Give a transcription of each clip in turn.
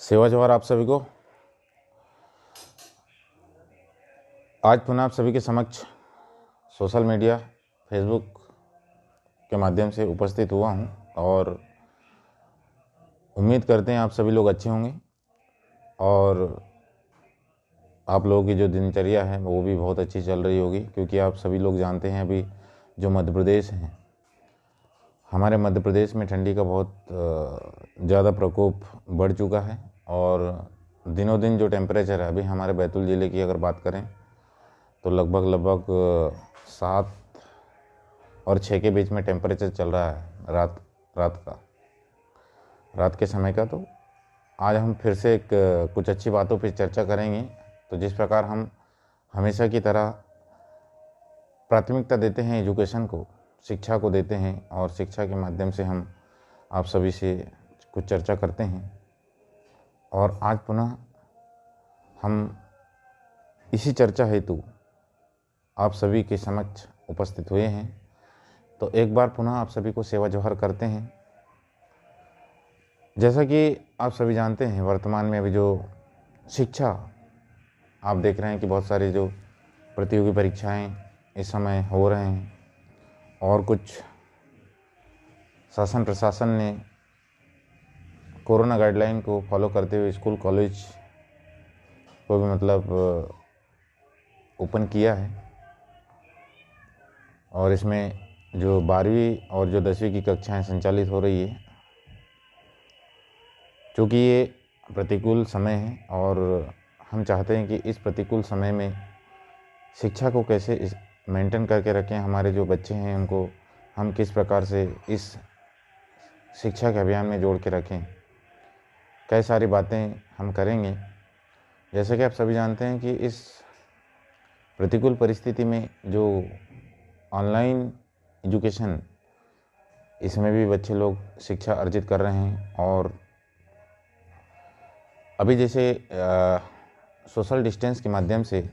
सेवा जवाहर आप सभी को आज पुनः आप सभी के समक्ष सोशल मीडिया फेसबुक के माध्यम से उपस्थित हुआ हूं और उम्मीद करते हैं आप सभी लोग अच्छे होंगे और आप लोगों की जो दिनचर्या है वो भी बहुत अच्छी चल रही होगी, क्योंकि आप सभी लोग जानते हैं अभी जो मध्य प्रदेश है, हमारे मध्य प्रदेश में ठंडी का बहुत ज़्यादा प्रकोप बढ़ चुका है और दिनों दिन जो टेम्परेचर है, अभी हमारे बैतूल ज़िले की अगर बात करें तो लगभग 7 और 6 के बीच में टेम्परेचर चल रहा है रात के समय का। तो आज हम फिर से कुछ अच्छी बातों पर चर्चा करेंगे। तो जिस प्रकार हम हमेशा की तरह प्राथमिकता देते हैं एजुकेशन को, शिक्षा को देते हैं और शिक्षा के माध्यम से हम आप सभी से कुछ चर्चा करते हैं और आज पुनः हम इसी चर्चा हेतु आप सभी के समक्ष उपस्थित हुए हैं। तो एक बार पुनः आप सभी को सेवा जोहर करते हैं। जैसा कि आप सभी जानते हैं, वर्तमान में अभी जो शिक्षा आप देख रहे हैं कि बहुत सारी जो प्रतियोगी परीक्षाएं इस समय हो रहे हैं और कुछ शासन प्रशासन ने कोरोना गाइडलाइन को फॉलो करते हुए स्कूल कॉलेज को भी ओपन किया है और इसमें जो 12वीं और जो 10वीं की कक्षाएं संचालित हो रही है। क्योंकि ये प्रतिकूल समय है और हम चाहते हैं कि इस प्रतिकूल समय में शिक्षा को कैसे मेंटेन करके रखें, हमारे जो बच्चे हैं उनको हम किस प्रकार से इस शिक्षा के अभियान में जोड़ के रखें, कई सारी बातें हम करेंगे। जैसे कि आप सभी जानते हैं कि इस प्रतिकूल परिस्थिति में जो ऑनलाइन एजुकेशन, इसमें भी बच्चे लोग शिक्षा अर्जित कर रहे हैं और अभी जैसे सोशल डिस्टेंस के माध्यम से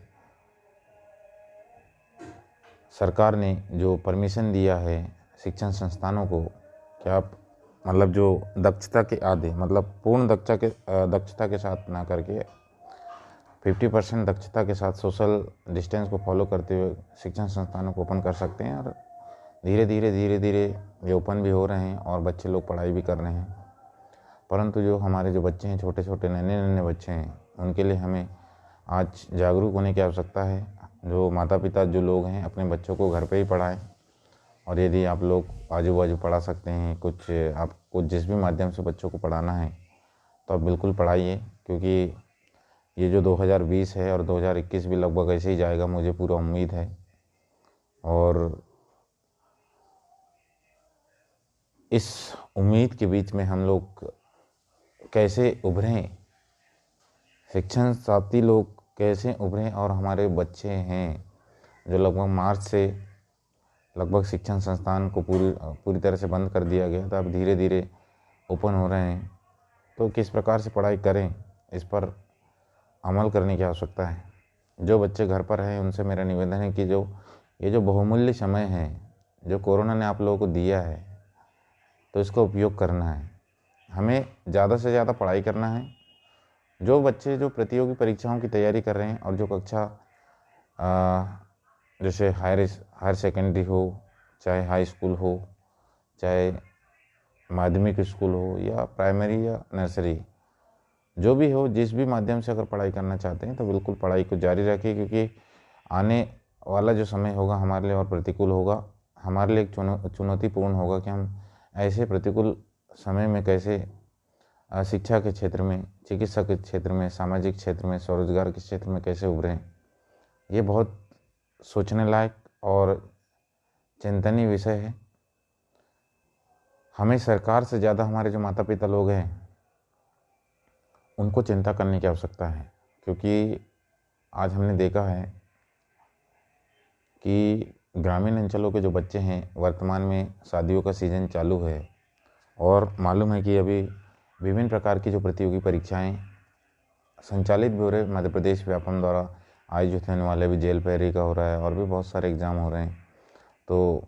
सरकार ने जो परमिशन दिया है शिक्षण संस्थानों को कि आप जो दक्षता के आधे पूर्ण दक्षता के साथ ना करके 50% दक्षता के साथ सोशल डिस्टेंस को फॉलो करते हुए शिक्षण संस्थानों को ओपन कर सकते हैं और धीरे धीरे ये ओपन भी हो रहे हैं और बच्चे लोग पढ़ाई भी कर रहे हैं। परंतु जो हमारे जो बच्चे हैं, छोटे छोटे नन्हे बच्चे हैं, उनके लिए हमें आज जागरूक होने की आवश्यकता है। जो माता पिता जो लोग हैं अपने बच्चों को घर पे ही पढ़ाएं और यदि आप लोग आजू बाजू पढ़ा सकते हैं, आपको जिस भी माध्यम से बच्चों को पढ़ाना है तो आप बिल्कुल पढ़ाइए, क्योंकि ये जो 2020 है और 2021 भी लगभग ऐसे ही जाएगा, मुझे पूरा उम्मीद है। और इस उम्मीद के बीच में हम लोग कैसे उभरें, शिक्षण साथी लोग कैसे उभरें और हमारे बच्चे हैं जो लगभग मार्च से लगभग शिक्षण संस्थान को पूरी तरह से बंद कर दिया गया था, अब धीरे धीरे ओपन हो रहे हैं। तो किस प्रकार से पढ़ाई करें, इस पर अमल करने की आवश्यकता है। जो बच्चे घर पर हैं उनसे मेरा निवेदन है कि ये जो बहुमूल्य समय है जो कोरोना ने आप लोगों को दिया है, तो इसका उपयोग करना है। हमें ज़्यादा से ज़्यादा पढ़ाई करना है। जो बच्चे जो प्रतियोगी परीक्षाओं की तैयारी कर रहे हैं और जो कक्षा जैसे हायर सेकेंडरी हो, चाहे हाई स्कूल हो, चाहे माध्यमिक स्कूल हो या प्राइमरी या नर्सरी, जो भी हो, जिस भी माध्यम से अगर पढ़ाई करना चाहते हैं तो बिल्कुल पढ़ाई को जारी रखिए, क्योंकि आने वाला जो समय होगा हमारे लिए और प्रतिकूल होगा, हमारे लिए एक चुनौतीपूर्ण होगा कि हम ऐसे प्रतिकूल समय में कैसे शिक्षा के क्षेत्र में, चिकित्सा के क्षेत्र में, सामाजिक क्षेत्र में, स्वरोजगार के क्षेत्र में कैसे उभरें। ये बहुत सोचने लायक और चिंतनीय विषय है। हमें सरकार से ज़्यादा हमारे जो माता पिता लोग हैं उनको चिंता करने की आवश्यकता है, क्योंकि आज हमने देखा है कि ग्रामीण अंचलों के जो बच्चे हैं, वर्तमान में शादियों का सीज़न चालू है और मालूम है कि अभी विभिन्न प्रकार की जो प्रतियोगी परीक्षाएं संचालित भी हो रहे, मध्य प्रदेश व्यापम द्वारा आयोजित होने वाले भी जेल पैरी का हो रहा है और भी बहुत सारे एग्ज़ाम हो रहे हैं। तो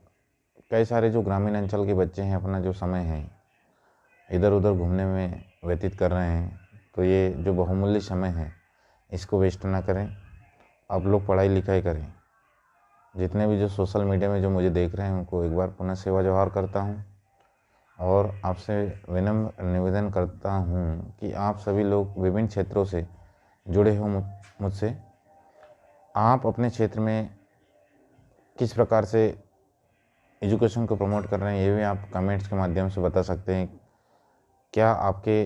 कई सारे जो ग्रामीण अंचल के बच्चे हैं अपना जो समय है इधर उधर घूमने में व्यतीत कर रहे हैं। तो ये जो बहुमूल्य समय है इसको वेस्ट ना करें, आप लोग पढ़ाई लिखाई करें। जितने भी जो सोशल मीडिया में जो मुझे देख रहे हैं उनको एक बार पुनः सेवा जोहार करता हूँ और आपसे विनम्र निवेदन करता हूँ कि आप सभी लोग विभिन्न क्षेत्रों से जुड़े हो मुझसे। आप अपने क्षेत्र में किस प्रकार से एजुकेशन को प्रमोट कर रहे हैं ये भी आप कमेंट्स के माध्यम से बता सकते हैं। क्या आपके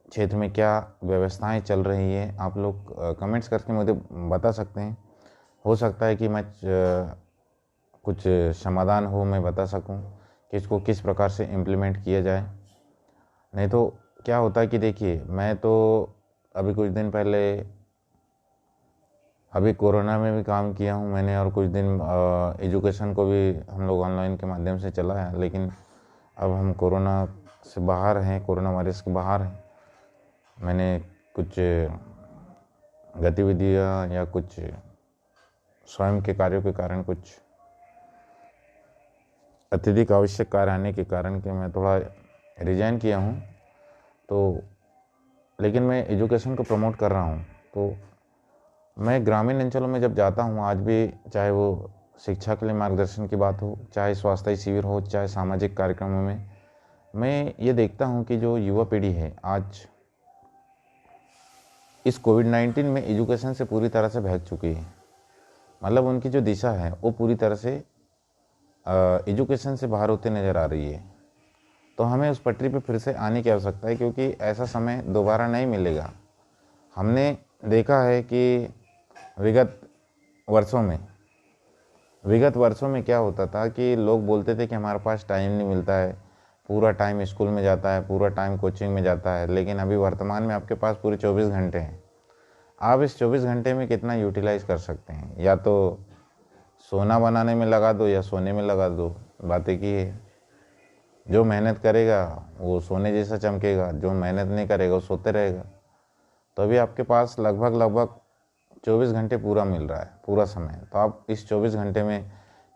क्षेत्र में क्या व्यवस्थाएं चल रही है, आप लोग कमेंट्स करके मुझे बता सकते हैं। हो सकता है कि मैं कुछ समाधान हो मैं बता सकूं कि इसको किस प्रकार से इम्प्लीमेंट किया जाए। नहीं तो क्या होता है कि देखिए, मैं तो अभी कुछ दिन पहले अभी कोरोना में भी काम किया हूं मैंने, और कुछ दिन एजुकेशन को भी हम लोग ऑनलाइन के माध्यम से चला है। लेकिन अब हम कोरोना से बाहर हैं, कोरोना वायरस के बाहर हैं। मैंने कुछ गतिविधियां या कुछ स्वयं के कार्यों के कारण, कुछ अत्यधिक आवश्यक कार्य आने के कारण कि मैं थोड़ा रिजाइन किया हूँ। तो लेकिन मैं एजुकेशन को प्रमोट कर रहा हूँ। तो मैं ग्रामीण अंचलों में जब जाता हूँ आज भी, चाहे वो शिक्षा के लिए मार्गदर्शन की बात हो, चाहे स्वास्थ्य शिविर हो, चाहे सामाजिक कार्यक्रमों में, मैं ये देखता हूँ कि जो युवा पीढ़ी है आज इस कोविड-19 में एजुकेशन से पूरी तरह से भाग चुकी है। मतलब उनकी जो दिशा है वो पूरी तरह से एजुकेशन से बाहर होते नज़र आ रही है। तो हमें उस पटरी पर फिर से आने की आवश्यकता है, क्योंकि ऐसा समय दोबारा नहीं मिलेगा। हमने देखा है कि विगत वर्षों में क्या होता था कि लोग बोलते थे कि हमारे पास टाइम नहीं मिलता है, पूरा टाइम स्कूल में जाता है, पूरा टाइम कोचिंग में जाता है। लेकिन अभी वर्तमान में आपके पास पूरे 24 घंटे हैं। आप इस 24 घंटे में कितना यूटिलाइज़ कर सकते हैं? या तो सोना बनाने में लगा दो या सोने में लगा दो, बात एक ही है। जो मेहनत करेगा वो सोने जैसा चमकेगा, जो मेहनत नहीं करेगा वो सोते रहेगा। तो अभी आपके पास लगभग 24 घंटे पूरा मिल रहा है, पूरा समय। तो आप इस 24 घंटे में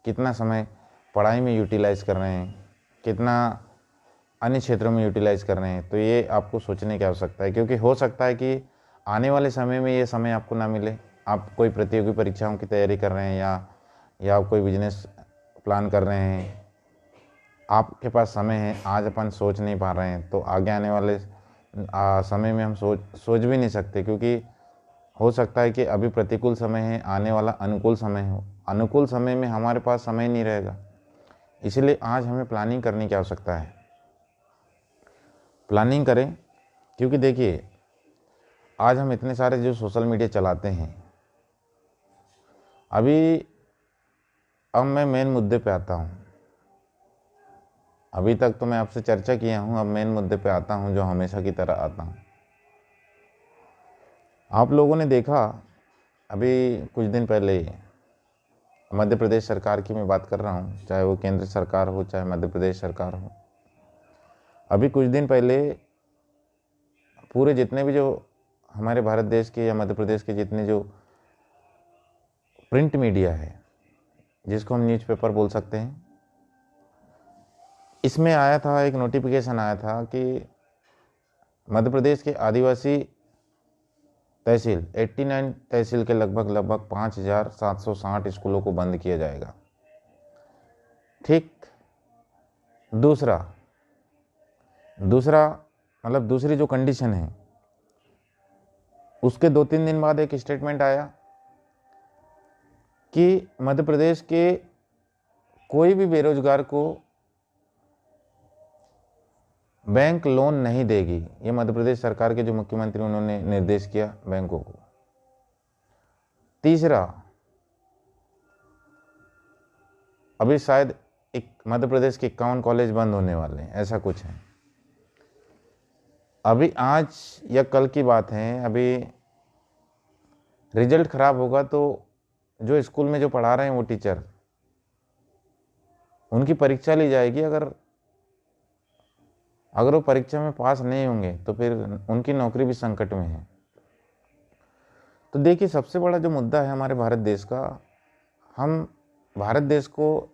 कितना समय पढ़ाई में यूटिलाइज़ कर रहे हैं, कितना अन्य क्षेत्रों में यूटिलाइज़ कर रहे हैं, तो ये आपको सोचने की आवश्यकता है। क्योंकि हो सकता है कि आने वाले समय में ये समय आपको ना मिले। आप कोई प्रतियोगी परीक्षाओं की तैयारी कर रहे हैं या आप कोई बिजनेस प्लान कर रहे हैं, आपके पास समय है, आज अपन सोच नहीं पा रहे हैं, तो आगे आने वाले समय में हम सोच भी नहीं सकते। क्योंकि हो सकता है कि अभी प्रतिकूल समय है, आने वाला अनुकूल समय हो, अनुकूल समय में हमारे पास समय नहीं रहेगा। इसलिए आज हमें प्लानिंग करने की आवश्यकता है। प्लानिंग करें, क्योंकि देखिए आज हम इतने सारे जो सोशल मीडिया चलाते हैं, अब मैं मेन मुद्दे पे आता हूँ। अभी तक तो मैं आपसे चर्चा किया हूँ, अब मेन मुद्दे पे आता हूँ जो हमेशा की तरह आता हूँ। आप लोगों ने देखा अभी कुछ दिन पहले मध्य प्रदेश सरकार की मैं बात कर रहा हूँ, चाहे वो केंद्र सरकार हो चाहे मध्य प्रदेश सरकार हो। अभी कुछ दिन पहले पूरे जितने भी जो हमारे भारत देश के या मध्य प्रदेश के जितने जो प्रिंट मीडिया है, जिसको हम न्यूज़पेपर बोल सकते हैं, इसमें आया था, एक नोटिफिकेशन आया था कि मध्य प्रदेश के आदिवासी तहसील 89 तहसील के लगभग 5760 स्कूलों को बंद किया जाएगा। ठीक। दूसरा मतलब दूसरी जो कंडीशन है, उसके 2-3 दिन बाद एक स्टेटमेंट आया कि मध्य प्रदेश के कोई भी बेरोजगार को बैंक लोन नहीं देगी। ये मध्य प्रदेश सरकार के जो मुख्यमंत्री उन्होंने निर्देश किया बैंकों को। तीसरा, अभी शायद मध्य प्रदेश के 51 कॉलेज बंद होने वाले हैं, ऐसा कुछ है। अभी आज या कल की बात है, अभी रिजल्ट खराब होगा तो जो स्कूल में जो पढ़ा रहे हैं वो टीचर, उनकी परीक्षा ली जाएगी। अगर वो परीक्षा में पास नहीं होंगे तो फिर उनकी नौकरी भी संकट में है। तो देखिए, सबसे बड़ा जो मुद्दा है हमारे भारत देश का, हम भारत देश को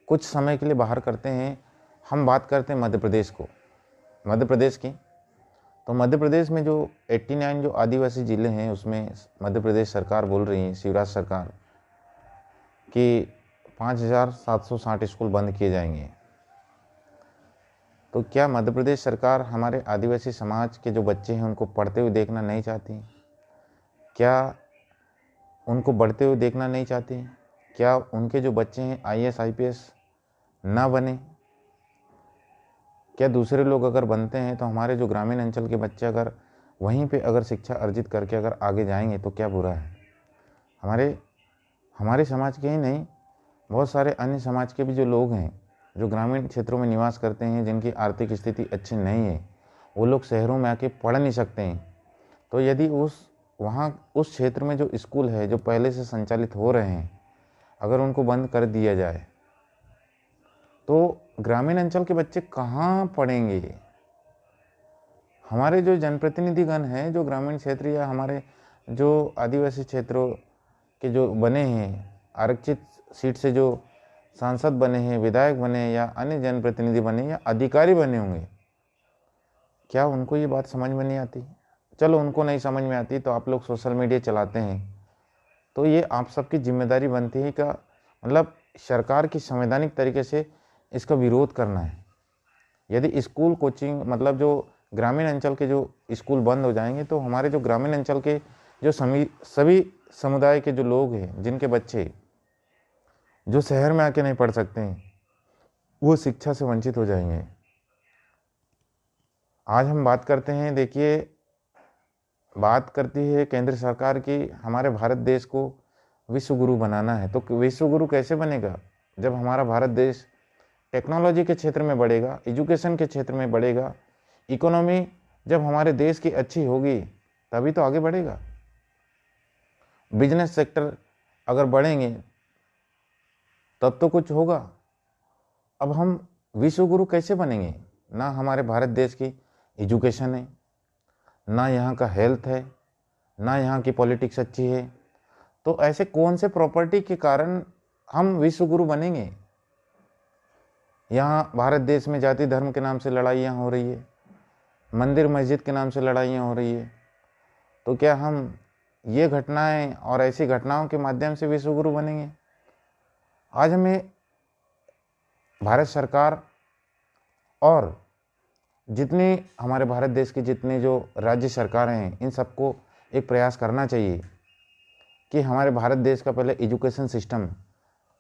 कुछ समय के लिए बाहर करते हैं। हम बात करते हैं मध्य प्रदेश की, तो मध्य प्रदेश में जो 89 जो आदिवासी ज़िले हैं उसमें मध्य प्रदेश सरकार बोल रही है, शिवराज सरकार, कि 5760 स्कूल बंद किए जाएंगे। तो क्या मध्य प्रदेश सरकार हमारे आदिवासी समाज के जो बच्चे हैं उनको पढ़ते हुए देखना नहीं चाहती? क्या उनको बढ़ते हुए देखना नहीं चाहती? क्या उनके जो बच्चे हैं IAS IPS ना बने? क्या दूसरे लोग अगर बनते हैं तो हमारे जो ग्रामीण अंचल के बच्चे अगर वहीं पे अगर शिक्षा अर्जित करके अगर आगे जाएंगे तो क्या बुरा है? हमारे समाज के ही नहीं, बहुत सारे अन्य समाज के भी जो लोग हैं जो ग्रामीण क्षेत्रों में निवास करते हैं, जिनकी आर्थिक स्थिति अच्छी नहीं है, वो लोग शहरों में आके पढ़ नहीं सकते हैं। तो यदि उस क्षेत्र में जो स्कूल है जो पहले से संचालित हो रहे हैं, अगर उनको बंद कर दिया जाए तो ग्रामीण अंचल के बच्चे कहाँ पढ़ेंगे? हमारे जो जनप्रतिनिधिगण हैं जो ग्रामीण क्षेत्र या हमारे जो आदिवासी क्षेत्रों के जो बने हैं, आरक्षित सीट से जो सांसद बने हैं, विधायक बने या अन्य जनप्रतिनिधि बने या अधिकारी बने होंगे, क्या उनको ये बात समझ में नहीं आती? चलो उनको नहीं समझ में आती तो आप लोग सोशल मीडिया चलाते हैं, तो ये आप सबकी जिम्मेदारी बनती है का मतलब सरकार की संवैधानिक तरीके से इसका विरोध करना है। यदि स्कूल कोचिंग मतलब जो ग्रामीण अंचल के जो स्कूल बंद हो जाएंगे तो हमारे जो ग्रामीण अंचल के जो सभी समुदाय के जो लोग हैं, जिनके बच्चे जो शहर में आके नहीं पढ़ सकते हैं, वो शिक्षा से वंचित हो जाएंगे। आज हम बात करते हैं, देखिए बात करती है केंद्र सरकार की हमारे भारत देश को विश्व गुरु बनाना है। तो विश्व गुरु कैसे बनेगा? जब हमारा भारत देश टेक्नोलॉजी के क्षेत्र में बढ़ेगा, एजुकेशन के क्षेत्र में बढ़ेगा, इकोनॉमी जब हमारे देश की अच्छी होगी तभी तो आगे बढ़ेगा। बिजनेस सेक्टर अगर बढ़ेंगे तब तो कुछ होगा। अब हम विश्व गुरु कैसे बनेंगे? ना हमारे भारत देश की एजुकेशन है, ना यहाँ का हेल्थ है, ना यहाँ की पॉलिटिक्स अच्छी है। तो ऐसे कौन से प्रॉपर्टी के कारण हम विश्व गुरु बनेंगे? यहाँ भारत देश में जाति धर्म के नाम से लड़ाइयाँ हो रही है, मंदिर मस्जिद के नाम से लड़ाइयाँ हो रही है। तो क्या हम ये घटनाएं और ऐसी घटनाओं के माध्यम से विश्व गुरु बनेंगे? आज हमें भारत सरकार और जितनी हमारे भारत देश की जितनी जो राज्य सरकारें हैं, इन सबको एक प्रयास करना चाहिए कि हमारे भारत देश का पहले एजुकेशन सिस्टम,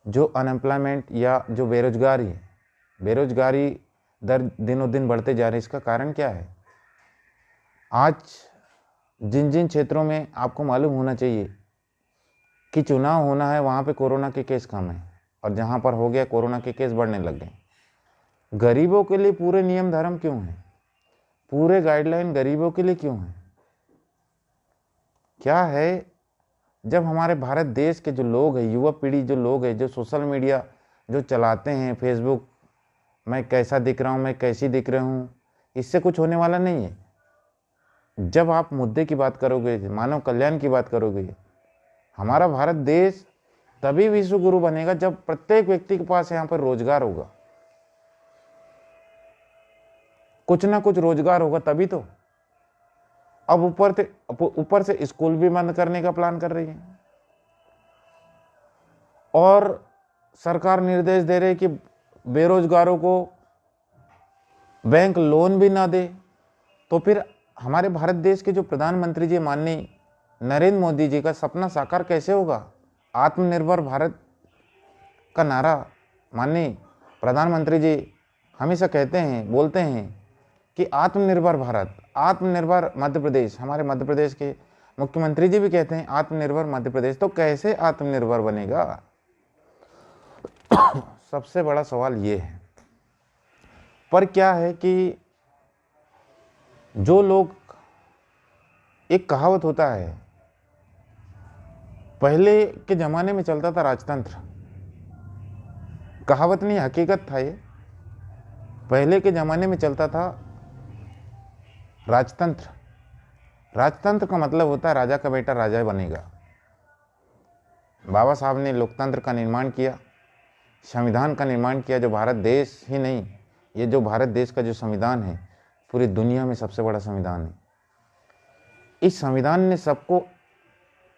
जो अनएम्प्लॉयमेंट या जो बेरोजगारी दर दिनों दिन बढ़ते जा रही है, इसका कारण क्या है? आज जिन जिन क्षेत्रों में आपको मालूम होना चाहिए कि चुनाव होना है, वहाँ पे कोरोना के केस कम है, और जहाँ पर हो गया कोरोना के केस बढ़ने लग गए। गरीबों के लिए पूरे नियम धर्म क्यों हैं? पूरे गाइडलाइन गरीबों के लिए क्यों हैं? क्या है, जब हमारे भारत देश के जो लोग हैं, युवा पीढ़ी जो लोग हैं, जो सोशल मीडिया जो चलाते हैं, फेसबुक, मैं कैसा दिख रहा हूँ, मैं कैसी दिख रहा हूँ, इससे कुछ होने वाला नहीं है। जब आप मुद्दे की बात करोगे, मानव कल्याण की बात करोगे, हमारा भारत देश तभी विश्व गुरु बनेगा जब प्रत्येक व्यक्ति के पास यहाँ पर रोजगार होगा, कुछ ना कुछ रोजगार होगा तभी तो। अब ऊपर से स्कूल भी बंद करने का प्लान कर रही है, और सरकार निर्देश दे रही है कि बेरोजगारों को बैंक लोन भी ना दे। तो फिर हमारे भारत देश के जो प्रधानमंत्री जी माननीय नरेंद्र मोदी जी का सपना साकार कैसे होगा? आत्मनिर्भर भारत का नारा माननीय प्रधानमंत्री जी हमेशा कहते हैं, बोलते हैं कि आत्मनिर्भर भारत, आत्मनिर्भर मध्य प्रदेश, हमारे मध्य प्रदेश के मुख्यमंत्री जी भी कहते हैं आत्मनिर्भर मध्य प्रदेश। तो कैसे आत्मनिर्भर बनेगा? सबसे बड़ा सवाल ये है। पर क्या है कि जो लोग, एक कहावत होता है, पहले के जमाने में चलता था राजतंत्र, कहावत नहीं हकीकत था ये। पहले के जमाने में चलता था राजतंत्र। राजतंत्र का मतलब होता है राजा का बेटा राजा बनेगा। बाबा साहब ने लोकतंत्र का निर्माण किया, संविधान का निर्माण किया, जो भारत देश ही नहीं, ये जो भारत देश का जो संविधान है पूरी दुनिया में सबसे बड़ा संविधान है। इस संविधान ने सबको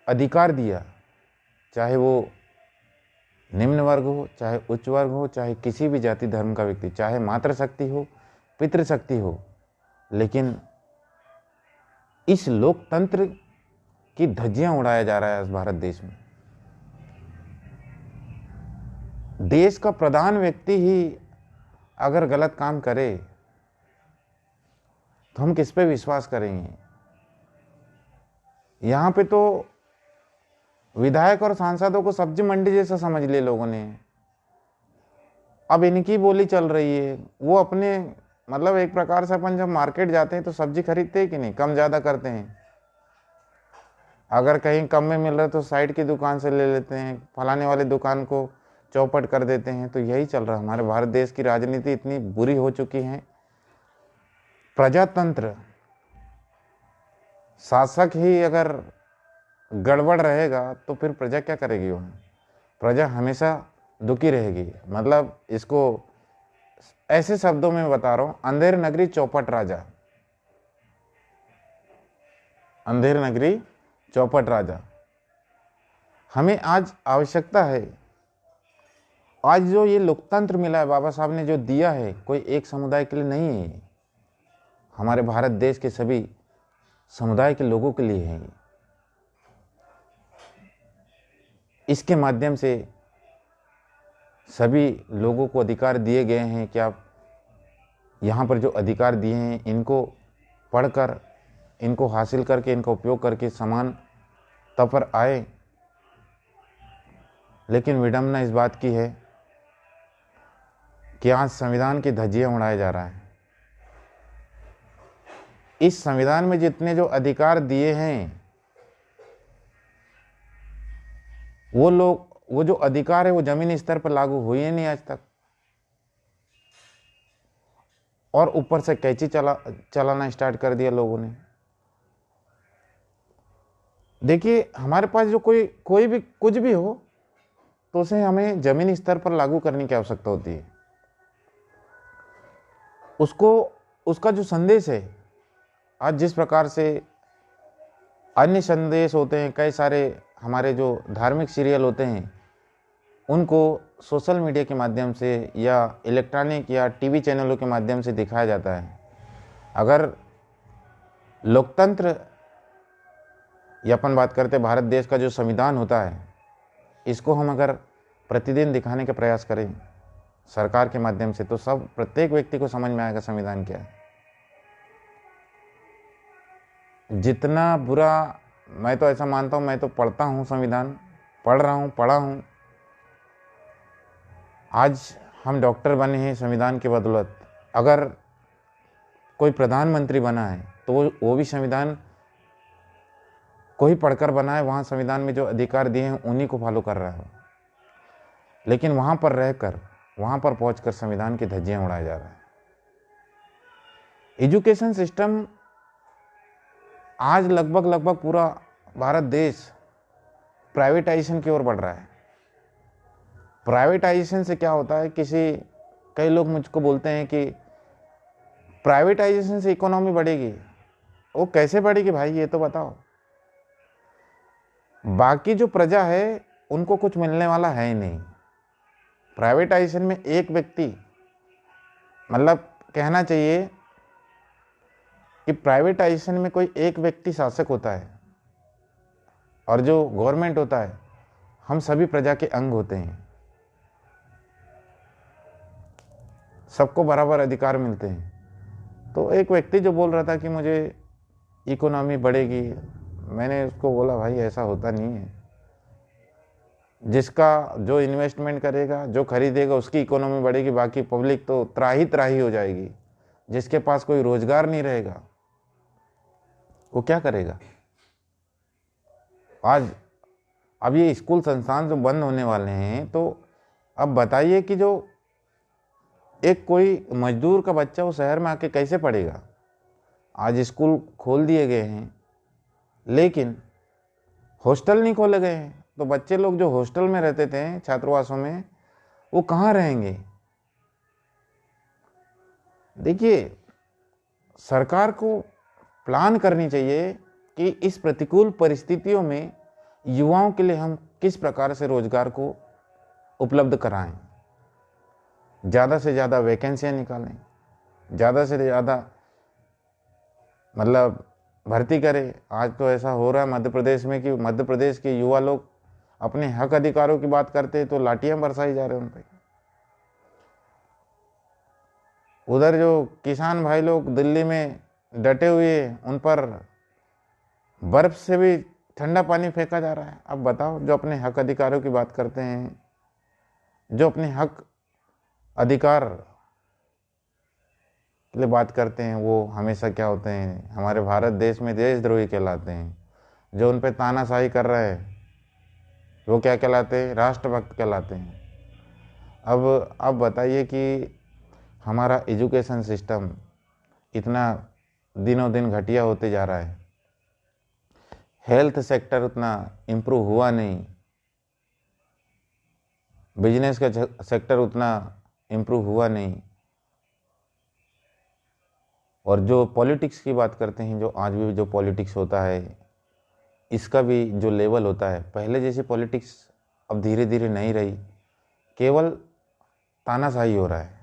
अधिकार दिया, चाहे वो निम्न वर्ग हो, चाहे उच्च वर्ग हो, चाहे किसी भी जाति धर्म का व्यक्ति, चाहे मातृशक्ति हो, पितृशक्ति हो, लेकिन इस लोकतंत्र की धज्जियां उड़ाया जा रहा है इस भारत देश में। देश का प्रधान व्यक्ति ही अगर गलत काम करे तो हम किस पे विश्वास करेंगे? यहाँ पे तो विधायक और सांसदों को सब्जी मंडी जैसा समझ लिए लोगों ने। अब इनकी बोली चल रही है, वो अपने मतलब एक प्रकार से अपन जब मार्केट जाते हैं तो सब्जी खरीदते हैं कि नहीं, कम ज़्यादा करते हैं। अगर कहीं कम में मिल रहा है तो साइड की दुकान से ले लेते हैं, फलाने वाली दुकान को चौपट कर देते हैं। तो यही चल रहा है। हमारे भारत देश की राजनीति इतनी बुरी हो चुकी है। प्रजातंत्र, शासक ही अगर गड़बड़ रहेगा तो फिर प्रजा क्या करेगी? वहाँ प्रजा हमेशा दुखी रहेगी। मतलब इसको ऐसे शब्दों में बता रहा हूँ, अंधेर नगरी चौपट राजा, अंधेर नगरी चौपट राजा। हमें आज आवश्यकता है, आज जो ये लोकतंत्र मिला है, बाबा साहब ने जो दिया है, कोई एक समुदाय के लिए नहीं है, हमारे भारत देश के सभी समुदाय के लोगों के लिए है। इसके माध्यम से सभी लोगों को अधिकार दिए गए हैं कि आप यहाँ पर जो अधिकार दिए हैं इनको पढ़कर, इनको हासिल करके, इनका उपयोग करके समानता पर आए। लेकिन विडंबना इस बात की है कि आज संविधान की धज्जियां उड़ाया जा रहा है। इस संविधान में जितने जो अधिकार दिए हैं, वो जो अधिकार है वो जमीनी स्तर पर लागू हुए नहीं आज तक, और ऊपर से कैंची चलाना स्टार्ट कर दिया लोगों ने। देखिए, हमारे पास जो कोई भी कुछ भी हो तो उसे हमें जमीनी स्तर पर लागू करने की आवश्यकता होती है। उसका जो संदेश है, आज जिस प्रकार से अन्य संदेश होते हैं, कई सारे हमारे जो धार्मिक सीरियल होते हैं उनको सोशल मीडिया के माध्यम से या इलेक्ट्रॉनिक या टीवी चैनलों के माध्यम से दिखाया जाता है। अगर लोकतंत्र या अपन बात करते भारत देश का जो संविधान होता है, इसको हम अगर प्रतिदिन दिखाने का प्रयास करें सरकार के माध्यम से, तो प्रत्येक व्यक्ति को समझ में आएगा संविधान क्या है। जितना बुरा, मैं तो ऐसा मानता हूँ, मैं तो पढ़ता हूँ संविधान, पढ़ा हूँ। आज हम डॉक्टर बने हैं संविधान की बदौलत। अगर कोई प्रधानमंत्री बना है तो वो भी संविधान को ही पढ़कर बना है। वहाँ संविधान में जो अधिकार दिए हैं उन्हीं को फॉलो कर रहा है। लेकिन वहाँ पर रहकर, वहाँ पर पहुँचकर संविधान की धज्जियां उड़ाया जा रहा है। एजुकेशन सिस्टम आज लगभग पूरा भारत देश प्राइवेटाइजेशन की ओर बढ़ रहा है। प्राइवेटाइजेशन से क्या होता है, कई लोग मुझको बोलते हैं कि प्राइवेटाइजेशन से इकोनॉमी बढ़ेगी। वो कैसे बढ़ेगी भाई, ये तो बताओ। बाकी जो प्रजा है उनको कुछ मिलने वाला है ही नहीं। प्राइवेटाइजेशन में एक व्यक्ति, मतलब कहना चाहिए कि प्राइवेटाइजेशन में कोई एक व्यक्ति शासक होता है और जो गवर्नमेंट होता है, हम सभी प्रजा के अंग होते हैं। सबको बराबर अधिकार मिलते हैं। तो एक व्यक्ति जो बोल रहा था कि मुझे इकोनॉमी बढ़ेगी, मैंने उसको बोला भाई ऐसा होता नहीं है। जिसका जो इन्वेस्टमेंट करेगा, जो खरीदेगा, उसकी इकोनॉमी बढ़ेगी, बाकी पब्लिक तो त्राही हो जाएगी। जिसके पास कोई रोजगार नहीं रहेगा वो क्या करेगा? अब ये स्कूल संस्थान जो बंद होने वाले हैं, तो अब बताइए कि जो एक कोई मजदूर का बच्चा वो शहर में आके कैसे पढ़ेगा? आज स्कूल खोल दिए गए हैं लेकिन हॉस्टल नहीं खोले गए हैं। तो बच्चे लोग जो हॉस्टल में रहते थे, छात्रावासों में, वो कहाँ रहेंगे? देखिए, सरकार को प्लान करनी चाहिए कि इस प्रतिकूल परिस्थितियों में युवाओं के लिए हम किस प्रकार से रोजगार को उपलब्ध कराएं, ज़्यादा से ज़्यादा वैकेंसियां निकालें, ज़्यादा से ज़्यादा मतलब भर्ती करें। आज तो ऐसा हो रहा है मध्य प्रदेश में कि मध्य प्रदेश के युवा लोग अपने हक अधिकारों की बात करते हैं तो लाठियां बरसाई जा रहे हैं उन पर। उधर जो किसान भाई लोग दिल्ली में डटे हुए, उन पर बर्फ से भी ठंडा पानी फेंका जा रहा है। अब बताओ, जो अपने हक अधिकारों की बात करते हैं, जो अपने हक अधिकार के लिए बात करते हैं, वो हमेशा क्या होते हैं, हमारे भारत देश में देशद्रोही कहलाते हैं। जो उन पर तानाशाही कर रहे हैं वो क्या कहलाते हैं, राष्ट्रभक्त कहलाते हैं। अब बताइए कि हमारा एजुकेशन सिस्टम इतना दिनों दिन घटिया होते जा रहा है, हेल्थ सेक्टर उतना इम्प्रूव हुआ नहीं, बिजनेस का सेक्टर उतना इम्प्रूव हुआ नहीं, और जो पॉलिटिक्स की बात करते हैं, जो आज भी जो पॉलिटिक्स होता है, इसका भी जो लेवल होता है, पहले जैसी पॉलिटिक्स अब धीरे धीरे नहीं रही, केवल तानाशाही हो रहा है।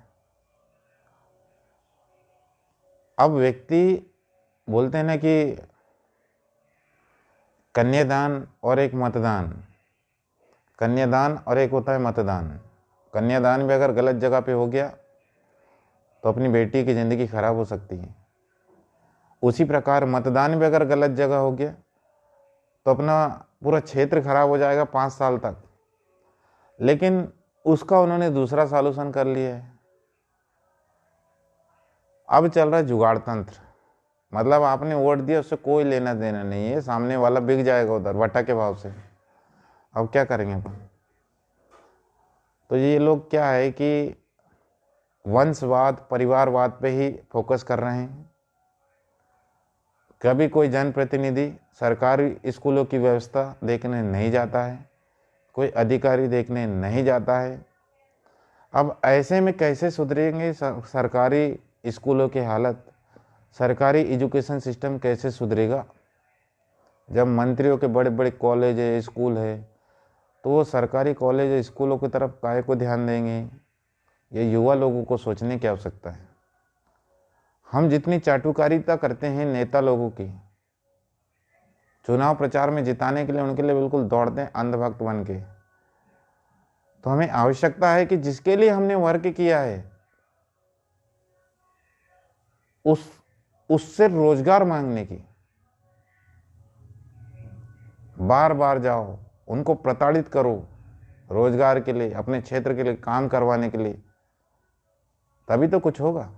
अब व्यक्ति बोलते हैं ना कि कन्यादान और एक मतदान, कन्यादान और एक होता है मतदान। कन्यादान भी अगर गलत जगह पे हो गया तो अपनी बेटी की ज़िंदगी खराब हो सकती है। उसी प्रकार मतदान भी अगर गलत जगह हो गया तो अपना पूरा क्षेत्र खराब हो जाएगा 5 साल तक। लेकिन उसका उन्होंने दूसरा सॉल्यूशन कर लिया है। अब चल रहा है जुगाड़ तंत्र, मतलब आपने वोट दिया, उससे कोई लेना देना नहीं है, सामने वाला बिक जाएगा उधर वटा के भाव से। अब क्या करेंगे अपन? तो ये लोग क्या है कि वंशवाद, परिवारवाद पे ही फोकस कर रहे हैं। कभी कोई जनप्रतिनिधि सरकारी स्कूलों की व्यवस्था देखने नहीं जाता है, कोई अधिकारी देखने नहीं जाता है। अब ऐसे में कैसे सुधरेंगे सरकारी स्कूलों की हालत, सरकारी एजुकेशन सिस्टम कैसे सुधरेगा? जब मंत्रियों के बड़े बड़े कॉलेज है, स्कूल है, तो वो सरकारी कॉलेज स्कूलों की तरफ काहे को ध्यान देंगे? ये युवा लोगों को सोचने की आवश्यकता है। हम जितनी चाटुकारिता करते हैं नेता लोगों की, चुनाव प्रचार में जिताने के लिए उनके लिए बिल्कुल दौड़ते हैं अंधभक्त बन के, तो हमें आवश्यकता है कि जिसके लिए हमने वर्क किया है उससे रोजगार मांगने की। बार बार जाओ, उनको प्रताड़ित करो रोजगार के लिए, अपने क्षेत्र के लिए काम करवाने के लिए, तभी तो कुछ होगा।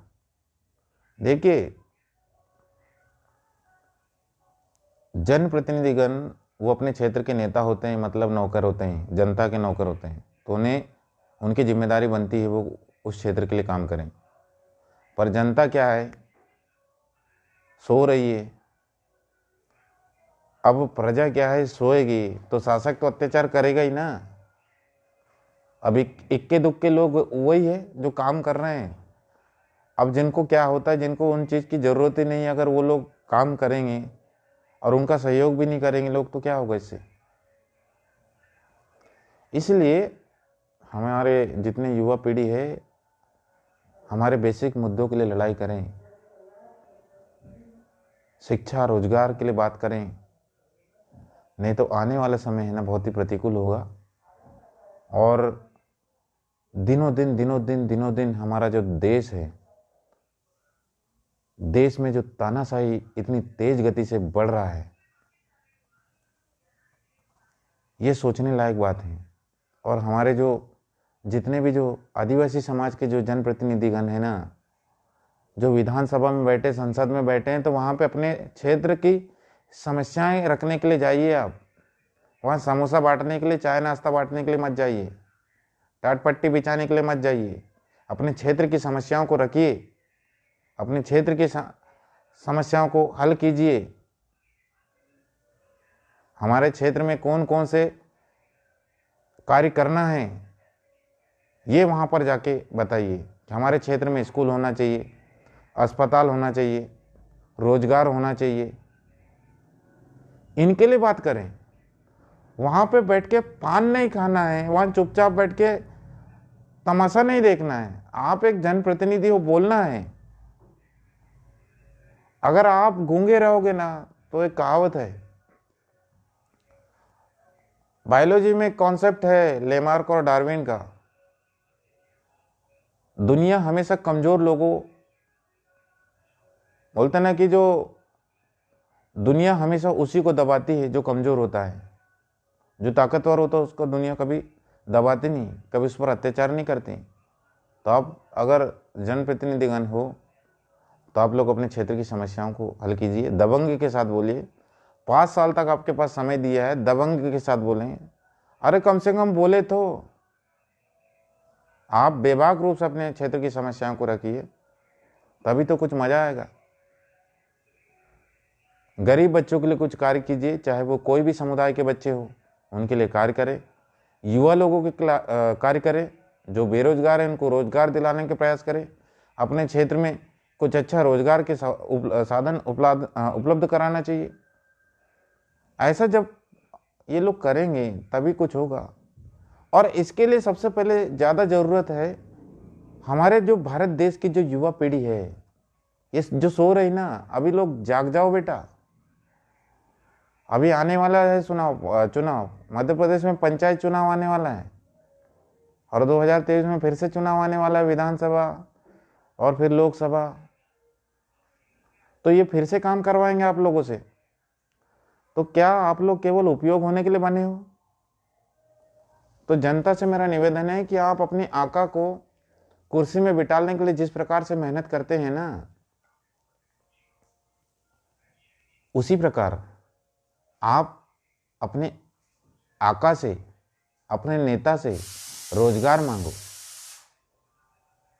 देखिए, जनप्रतिनिधिगण वो अपने क्षेत्र के नेता होते हैं, मतलब नौकर होते हैं, जनता के नौकर होते हैं, तो उन्हें उनकी जिम्मेदारी बनती है वो उस क्षेत्र के लिए काम करें। पर जनता क्या है, सो रही है। अब प्रजा क्या है, सोएगी तो शासक तो अत्याचार करेगा ही ना। अब इक्के दुक्के लोग वही है जो काम कर रहे हैं। अब जिनको क्या होता है, जिनको उन चीज़ की ज़रूरत ही नहीं, अगर वो लोग काम करेंगे और उनका सहयोग भी नहीं करेंगे लोग, तो क्या होगा इससे? इसलिए हमारे जितने युवा पीढ़ी है, हमारे बेसिक मुद्दों के लिए लड़ाई करें, शिक्षा रोजगार के लिए बात करें, नहीं तो आने वाला समय है ना बहुत ही प्रतिकूल होगा। और दिनों दिन हमारा जो देश है, देश में जो तानाशाही इतनी तेज गति से बढ़ रहा है, ये सोचने लायक बात है। और हमारे जो जितने भी जो आदिवासी समाज के जो जनप्रतिनिधिगण हैं ना, जो विधानसभा में बैठे, संसद में बैठे हैं, तो वहाँ पे अपने क्षेत्र की समस्याएं रखने के लिए जाइए। आप वहाँ समोसा बांटने के लिए, चाय नाश्ता बांटने के लिए मत जाइए, टाट पट्टी बिछाने के लिए मत जाइए। अपने क्षेत्र की समस्याओं को रखिए, अपने क्षेत्र की समस्याओं को हल कीजिए। हमारे क्षेत्र में कौन कौन से कार्य करना है, ये वहाँ पर जाके बताइए कि हमारे क्षेत्र में स्कूल होना चाहिए, अस्पताल होना चाहिए, रोजगार होना चाहिए, इनके लिए बात करें। वहां पे बैठ के पान नहीं खाना है, वहां चुपचाप बैठ के तमाशा नहीं देखना है। आप एक जनप्रतिनिधि हो, बोलना है। अगर आप गूंगे रहोगे ना, तो एक कहावत है, बायोलॉजी में एक कॉन्सेप्ट है लेमार्क और डार्विन का, दुनिया हमेशा कमजोर लोगों, बोलते ना कि जो दुनिया हमेशा उसी को दबाती है जो कमजोर होता है। जो ताकतवर होता है उसको दुनिया कभी दबाती नहीं, कभी उस पर अत्याचार नहीं करती। तो आप अगर जनप्रतिनिधिगण हो तो आप लोग अपने क्षेत्र की समस्याओं को हल कीजिए, दबंगी के साथ बोलिए। 5 साल तक आपके पास समय दिया है, दबंगी के साथ बोलें। अरे कम से कम बोले तो। आप बेबाक रूप से अपने क्षेत्र की समस्याओं को रखिए, तभी तो कुछ मजा आएगा। गरीब बच्चों के लिए कुछ कार्य कीजिए, चाहे वो कोई भी समुदाय के बच्चे हो, उनके लिए कार्य करें। युवा लोगों के कार्य करें, जो बेरोजगार हैं उनको रोजगार दिलाने के प्रयास करें। अपने क्षेत्र में कुछ अच्छा रोजगार के साधन उपलब्ध कराना चाहिए। ऐसा जब ये लोग करेंगे तभी कुछ होगा। और इसके लिए सबसे पहले ज़्यादा ज़रूरत है हमारे जो भारत देश की जो युवा पीढ़ी है, ये जो सो रही ना, अभी लोग जाग जाओ बेटा। अभी आने वाला है चुनाव मध्य प्रदेश में पंचायत चुनाव आने वाला है, और 2023 में फिर से चुनाव आने वाला है, विधानसभा और फिर लोकसभा। तो ये फिर से काम करवाएंगे आप लोगों से। तो क्या आप लोग केवल उपयोग होने के लिए बने हो? तो जनता से मेरा निवेदन है कि आप अपनी आका को कुर्सी में बिठाने के लिए जिस प्रकार से मेहनत करते हैं ना, उसी प्रकार आप अपने आका से, अपने नेता से रोजगार मांगो।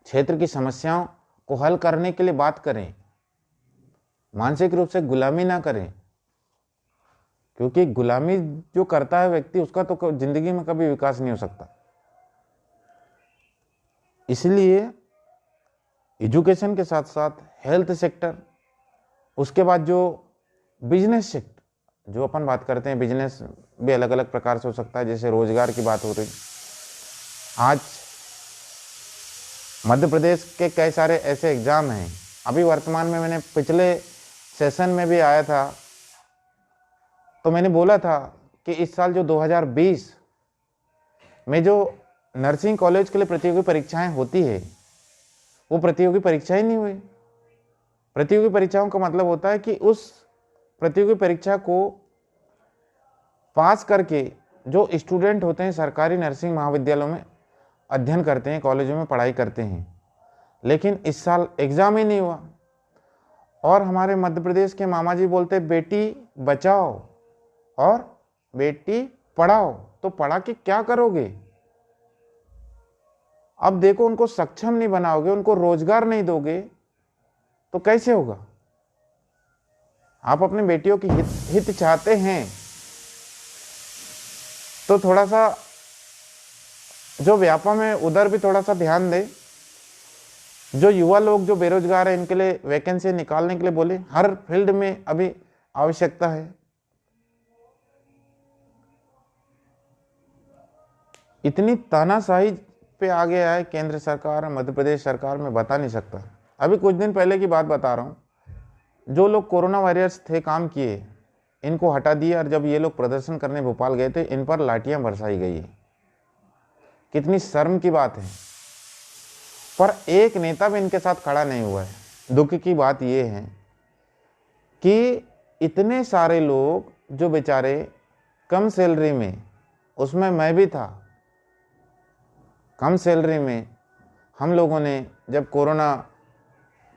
क्षेत्र की समस्याओं को हल करने के लिए बात करें, मानसिक रूप से गुलामी ना करें। क्योंकि गुलामी जो करता है व्यक्ति, उसका तो जिंदगी में कभी विकास नहीं हो सकता। इसलिए एजुकेशन के साथ साथ हेल्थ सेक्टर, उसके बाद जो बिजनेस सेक्टर, जो अपन बात करते हैं, बिजनेस भी अलग अलग प्रकार से हो सकता है। जैसे रोजगार की बात हो रही, आज मध्य प्रदेश के कई सारे ऐसे एग्जाम हैं। अभी वर्तमान में मैंने पिछले सेशन में भी आया था, तो मैंने बोला था कि इस साल जो 2020 में जो नर्सिंग कॉलेज के लिए प्रतियोगी परीक्षाएं होती है, वो प्रतियोगी परीक्षाएं नहीं हुई। प्रतियोगी परीक्षाओं का मतलब होता है कि उस प्रतियोगी परीक्षा को पास करके जो स्टूडेंट होते हैं सरकारी नर्सिंग महाविद्यालयों में अध्ययन करते हैं, कॉलेजों में पढ़ाई करते हैं, लेकिन इस साल एग्जाम ही नहीं हुआ। और हमारे मध्य प्रदेश के मामा जी बोलते बेटी बचाओ और बेटी पढ़ाओ। तो पढ़ा के क्या करोगे? अब देखो, उनको सक्षम नहीं बनाओगे, उनको रोजगार नहीं दोगे, तो कैसे होगा? आप अपने बेटियों की हित चाहते हैं तो थोड़ा सा जो व्यापम है उधर भी थोड़ा सा ध्यान दे। जो युवा लोग जो बेरोजगार है, इनके लिए वैकेंसी निकालने के लिए बोले। हर फील्ड में अभी आवश्यकता है। इतनी तानाशाही पे आ गया है केंद्र सरकार, मध्य प्रदेश सरकार, मैं बता नहीं सकता। अभी कुछ दिन पहले की बात बता रहा हूँ, जो लोग कोरोना वॉरियर्स थे, काम किए, इनको हटा दिया। और जब ये लोग प्रदर्शन करने भोपाल गए थे, इन पर लाठियां बरसाई गई है। कितनी शर्म की बात है। पर एक नेता भी इनके साथ खड़ा नहीं हुआ है। दुख की बात यह है कि इतने सारे लोग जो बेचारे कम सैलरी में, उसमें मैं भी था, कम सैलरी में हम लोगों ने, जब कोरोना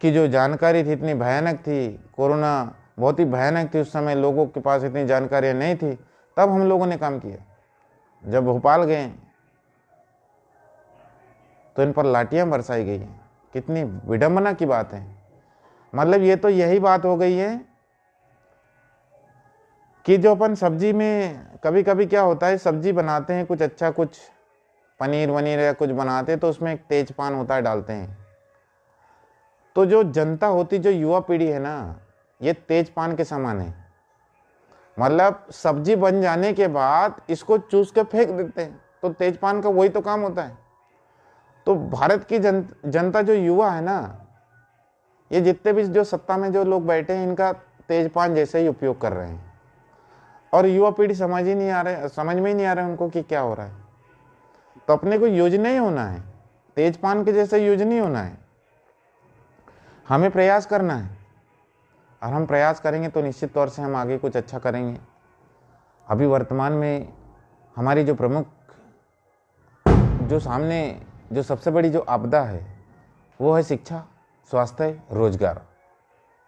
की जो जानकारी थी इतनी भयानक थी, कोरोना बहुत ही भयानक थी, उस समय लोगों के पास इतनी जानकारियाँ नहीं थी, तब हम लोगों ने काम किया। जब भोपाल गए तो इन पर लाठियां बरसाई गई। कितनी विडंबना की बात है। मतलब ये तो यही बात हो गई है कि जो अपन सब्जी में कभी कभी क्या होता है, सब्जी बनाते हैं कुछ अच्छा, कुछ पनीर वनीर या कुछ बनाते हैं, तो उसमें एक तेजपान होता है, डालते हैं। तो जो जनता होती, जो युवा पीढ़ी है ना, ये तेज पान के समान है। मतलब सब्जी बन जाने के बाद इसको चूस के फेंक देते हैं, तो तेज पान का वही तो काम होता है। तो भारत की जनता जो युवा है ना, ये जितने भी जो सत्ता में जो लोग बैठे हैं, इनका तेज पान जैसे ही उपयोग कर रहे हैं। और युवा पीढ़ी समझ में ही नहीं आ रहा है उनको कि क्या हो रहा है। तो अपने को यूज नहीं होना है, तेज पान के जैसे यूज नहीं होना है, हमें प्रयास करना है। और हम प्रयास करेंगे तो निश्चित तौर से हम आगे कुछ अच्छा करेंगे। अभी वर्तमान में हमारी जो प्रमुख जो सामने जो सबसे बड़ी जो आपदा है वो है शिक्षा, स्वास्थ्य, रोजगार।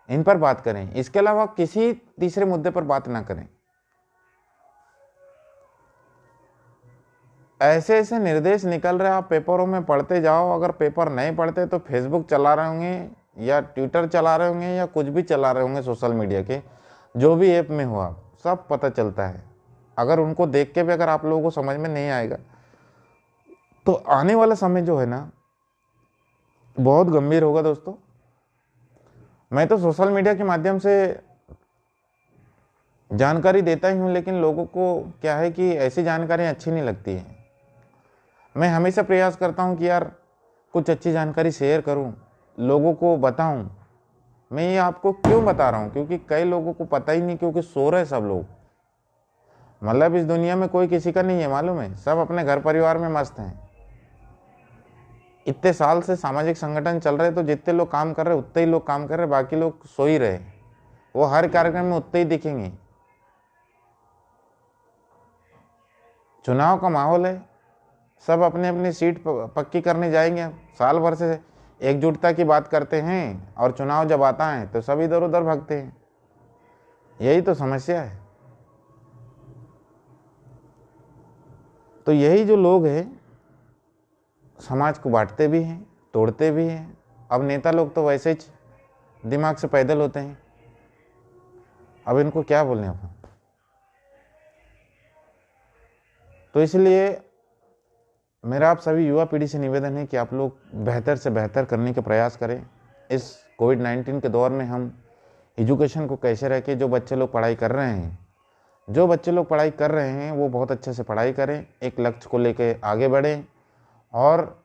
इन पर बात करें, इसके अलावा किसी तीसरे मुद्दे पर बात ना करें। ऐसे ऐसे निर्देश निकल रहे, आप पेपरों में पढ़ते जाओ। अगर पेपर नहीं पढ़ते तो फेसबुक चला रहे होंगे या ट्विटर चला रहे होंगे या कुछ भी चला रहे होंगे, सोशल मीडिया के जो भी ऐप में हो, आप सब पता चलता है। अगर उनको देख के भी अगर आप लोगों को समझ में नहीं आएगा तो आने वाला समय जो है ना बहुत गंभीर होगा दोस्तों। मैं तो सोशल मीडिया के माध्यम से जानकारी देता ही हूँ, लेकिन लोगों को क्या है कि ऐसी जानकारियाँ अच्छी नहीं लगती है। मैं हमेशा प्रयास करता हूँ कि यार कुछ अच्छी जानकारी शेयर करूँ, लोगों को बताऊँ। मैं ये आपको क्यों बता रहा हूँ, क्योंकि कई लोगों को पता ही नहीं, क्योंकि सो रहे सब लोग। मतलब इस दुनिया में कोई किसी का नहीं है, मालूम है, सब अपने घर परिवार में मस्त हैं। इतने साल से सामाजिक संगठन चल रहे, तो जितने लोग काम कर रहे उतने ही लोग काम कर रहे, बाकी लोग सो ही रहे। वो हर कार्यक्रम में उतने ही दिखेंगे। चुनाव का माहौल है, सब अपने अपनी सीट पक्की करने जाएंगे। साल भर से एकजुटता की बात करते हैं और चुनाव जब आता है तो सब इधर उधर भागते हैं। यही तो समस्या है। तो यही जो लोग हैं समाज को बांटते भी हैं, तोड़ते भी हैं। अब नेता लोग तो वैसे ही दिमाग से पैदल होते हैं, अब इनको क्या बोलने अपन। तो इसलिए मेरा आप सभी युवा पीढ़ी से निवेदन है कि आप लोग बेहतर से बेहतर करने के प्रयास करें। इस कोविड-19 के दौर में हम एजुकेशन को कैसे रखें। जो बच्चे लोग पढ़ाई कर रहे हैं वो बहुत अच्छे से पढ़ाई करें, एक लक्ष्य को लेकर आगे बढ़ें और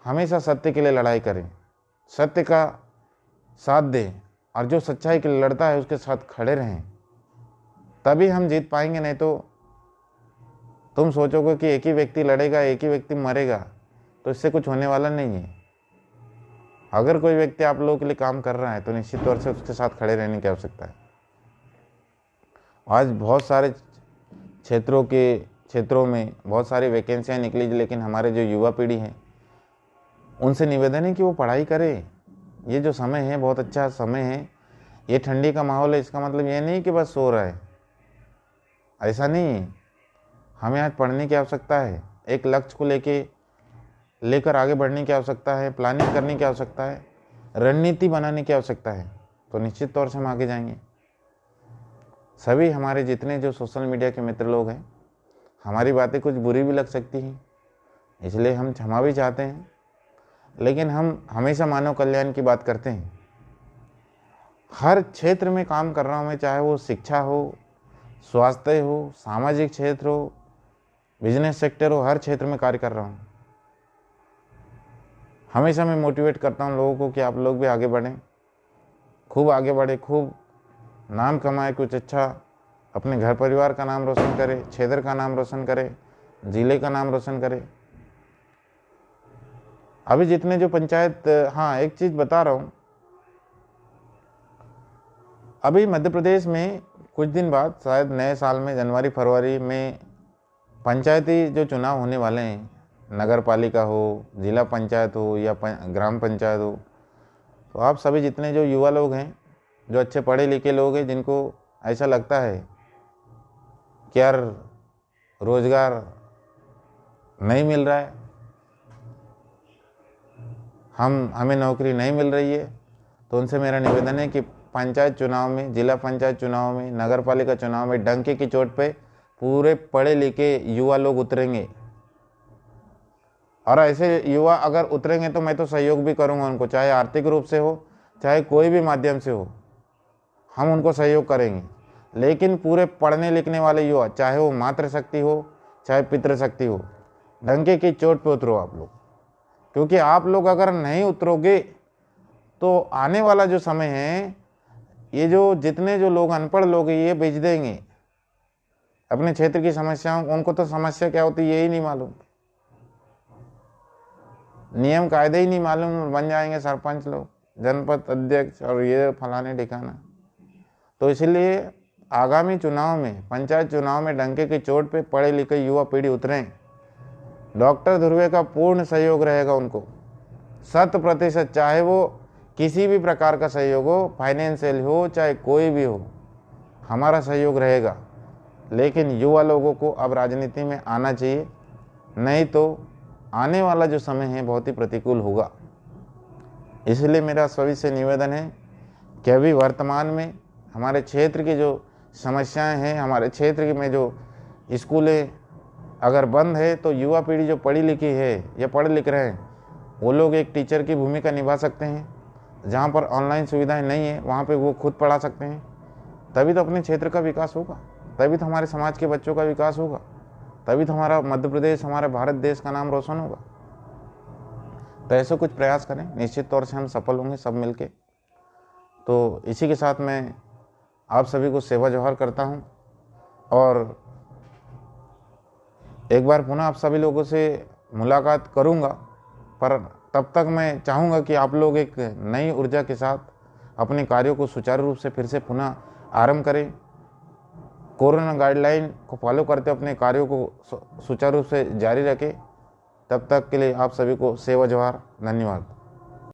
हमेशा सत्य के लिए लड़ाई करें, सत्य का साथ दें और जो सच्चाई के लिए लड़ता है उसके साथ खड़े रहें, तभी हम जीत पाएंगे। नहीं तो तुम सोचोगे कि एक ही व्यक्ति लड़ेगा, एक ही व्यक्ति मरेगा, तो इससे कुछ होने वाला नहीं है। अगर कोई व्यक्ति आप लोगों के लिए काम कर रहा है तो निश्चित तौर से उसके साथ खड़े रहने की आवश्यकता है। आज बहुत सारे क्षेत्रों में बहुत सारी वैकेंसियाँ निकली, लेकिन हमारे जो युवा पीढ़ी है उनसे निवेदन है कि वो पढ़ाई करे। ये जो समय है बहुत अच्छा समय है, ये ठंडी का माहौल है, इसका मतलब ये नहीं कि बस सो रहा है, ऐसा नहीं है। हमें आज पढ़ने की आवश्यकता है, एक लक्ष्य को लेकर आगे बढ़ने की आवश्यकता है, प्लानिंग करने की आवश्यकता है, रणनीति बनाने की आवश्यकता है। तो निश्चित तौर से हम आगे जाएंगे। सभी हमारे जितने जो सोशल मीडिया के मित्र लोग हैं, हमारी बातें कुछ बुरी भी लग सकती हैं, इसलिए हम क्षमा भी चाहते हैं, लेकिन हम हमेशा मानव कल्याण की बात करते हैं। हर क्षेत्र में काम कर रहा हूँ मैं, चाहे वो शिक्षा हो, स्वास्थ्य हो, सामाजिक क्षेत्र हो, बिजनेस सेक्टर हो, हर क्षेत्र में कार्य कर रहा हूँ। हमेशा मैं मोटिवेट करता हूँ लोगों को कि आप लोग भी आगे बढ़ें, खूब आगे बढ़े, खूब नाम कमाए, कुछ अच्छा अपने घर परिवार का नाम रोशन करे, क्षेत्र का नाम रोशन करे, जिले का नाम रोशन करे। अभी जितने जो पंचायत, हाँ एक चीज़ बता रहा हूँ, अभी मध्य प्रदेश में कुछ दिन बाद शायद नए साल में जनवरी फरवरी में पंचायती जो चुनाव होने वाले हैं, नगर पालिका हो, जिला पंचायत हो या ग्राम पंचायत हो, तो आप सभी जितने जो युवा लोग हैं, जो अच्छे पढ़े लिखे लोग हैं, जिनको ऐसा लगता है कि यार रोजगार नहीं मिल रहा है, हमें नौकरी नहीं मिल रही है, तो उनसे मेरा निवेदन है कि पंचायत चुनाव में, जिला पंचायत चुनाव में, नगर पालिका चुनाव में डंके की चोट पे पूरे पढ़े लिखे युवा लोग उतरेंगे। और ऐसे युवा अगर उतरेंगे तो मैं तो सहयोग भी करूंगा उनको, चाहे आर्थिक रूप से हो, चाहे कोई भी माध्यम से हो। हम उनको सहयोग करेंगे। लेकिन पूरे पढ़ने लिखने वाले युवा, चाहे वो मातृशक्ति हो चाहे पितृशक्ति हो, डंके की चोट पे उतरो आप लोग, क्योंकि आप लोग अगर नहीं उतरोगे तो आने वाला जो समय है, ये जो जितने जो लोग अनपढ़ लोग हैं ये बेच देंगे अपने क्षेत्र की समस्याओं। उनको तो समस्या क्या होती है यही नहीं मालूम, नियम कायदे ही नहीं मालूम, बन जाएंगे सरपंच लोग, जनपद अध्यक्ष और ये फलाने ठिकाना। तो इसलिए आगामी चुनाव में, पंचायत चुनाव में डंके की चोट पे पढ़े लिखे युवा पीढ़ी उतरें। डॉक्टर ध्रुवे का पूर्ण सहयोग रहेगा उनको, 100%, चाहे वो किसी भी प्रकार का सहयोग हो, फाइनेंशियल हो चाहे कोई भी हो, हमारा सहयोग रहेगा। लेकिन युवा लोगों को अब राजनीति में आना चाहिए, नहीं तो आने वाला जो समय है बहुत ही प्रतिकूल होगा। इसलिए मेरा सभी से निवेदन है कि अभी वर्तमान में हमारे क्षेत्र की जो समस्याएं हैं, हमारे क्षेत्र में जो स्कूलें अगर बंद है तो युवा पीढ़ी जो पढ़ी लिखी है या पढ़ लिख रहे हैं वो लोग एक टीचर की भूमिका निभा सकते हैं। जहाँ पर ऑनलाइन सुविधाएं नहीं है वहाँ पे वो खुद पढ़ा सकते हैं, तभी तो अपने क्षेत्र का विकास होगा, तभी तो हमारे समाज के बच्चों का विकास होगा, तभी तो हमारा मध्य प्रदेश, हमारे भारत देश का नाम रोशन होगा। तो ऐसे कुछ प्रयास करें, निश्चित तौर से हम सफल होंगे सब मिलके। तो इसी के साथ मैं आप सभी को सेवा जोहार करता हूं और एक बार पुनः आप सभी लोगों से मुलाकात करूंगा, पर तब तक मैं चाहूँगा कि आप लोग एक नई ऊर्जा के साथ अपने कार्यों को सुचारू रूप से फिर से पुनः आरंभ करें। कोरोना गाइडलाइन को फॉलो करते अपने कार्यों को सुचारू रूप से जारी रखें। तब तक के लिए आप सभी को सेवा जोहार, धन्यवाद।